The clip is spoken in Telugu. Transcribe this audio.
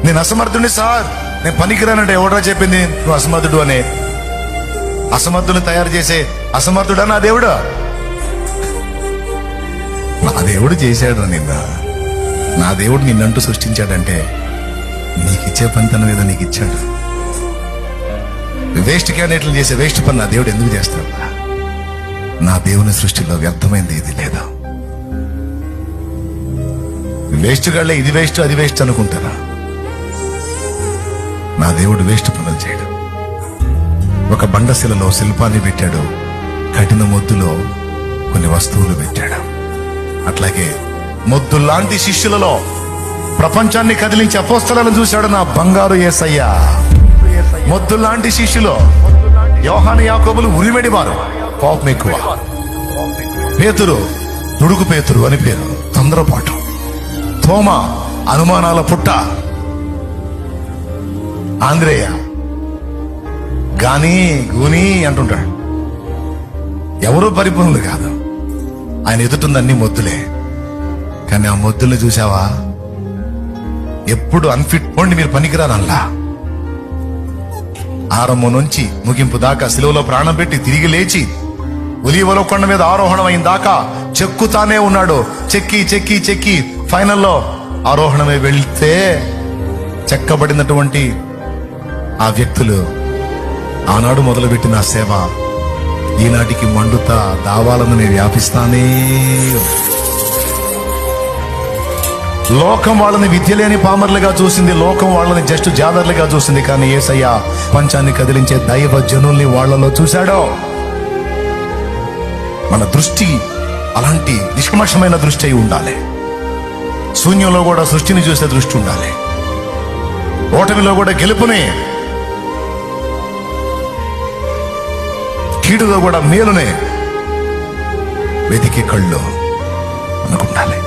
నేను అసమర్థుడిని సార్, నేను పనికిరానంటే ఎవడరా చెప్పింది నువ్వు అసమర్థుడు అనే? అసమర్థుని తయారు చేసే అసమర్థుడా నా దేవుడు? నా దేవుడు చేశాడు నిన్న. నా దేవుడు నిన్నంటూ సృష్టించాడంటే నీకిచ్చే పని తన మీద నీకు ఇచ్చాడు. వేస్ట్ క్యాండిడేట్లు చేసే వేస్ట్ పని నా దేవుడు ఎందుకు చేస్తాడు? నా దేవుని సృష్టిలో వ్యర్థమైంది ఇది లేదా? వేస్ట్ గాళ్ళే ఇది వేస్ట్ అది వేస్ట్ అనుకుంటారా? నా దేవుడు వేస్ట్ పనులు చేయడు. ఒక బండశిలలో శిల్పాన్ని పెట్టాడు, కఠిన మొద్దులో కొన్ని వస్తువులు పెట్టాడు. అట్లాగే మొద్దులాంటి శిష్యులలో ప్రపంచాన్ని కదిలించి అపోస్తలను చూశాడు నా బంగారు యేసయ్య. మొద్దులాంటి శిష్యులు యోహాను యాకోబులు ఉరిమెడివారు, కోపం ఎక్కువ. పేతురు దుడుకు పేతురు అని పేరు, తొందరపాటు. తోమ అనుమానాల పుట్ట. ఆంద్రేయ గాని గూని అంటుంటాడు. ఎవరూ పరిపూర్ణులు కాదు, ఆయన ఎదుటుంది అన్ని మొద్దులే. కానీ ఆ మొద్దుల్ని చూసావా? ఎప్పుడు అన్ఫిట్ పోండి, మీరు పనికిరానల్లా. ఆరంభం నుంచి ముగింపు దాకా శిలువలో ప్రాణం పెట్టి తిరిగి లేచి ఒలీవల కొండ మీద ఆరోహణం అయిన దాకా చెక్కుతానే ఉన్నాడు. చెక్కి చెక్కి చెక్కి ఫైనల్లో ఆరోహణమే వెళ్తే చెక్కబడినటువంటి ఆ వ్యక్తులు ఆనాడు మొదలుపెట్టిన సేవ ఈనాటికి మండుతా దావాలను నేను వ్యాపిస్తానే. లోకం వాళ్ళని విద్య లేని పామర్లుగా చూసింది, లోకం వాళ్ళని జస్ట్ జాదర్లుగా చూసింది. కానీ యేసయ్య పంచాన్ని కదిలించే దైవ జనుల్ని వాళ్ళలో చూశాడో. మన దృష్టి అలాంటి నిష్కమషమైన దృష్టి అయి ఉండాలి. శూన్యంలో కూడా సృష్టిని చూసే దృష్టి ఉండాలి. ఓటమిలో కూడా గెలుపుని, కీడులో కూడా మేలునే వెతికే కళ్ళు మనకుండాలి.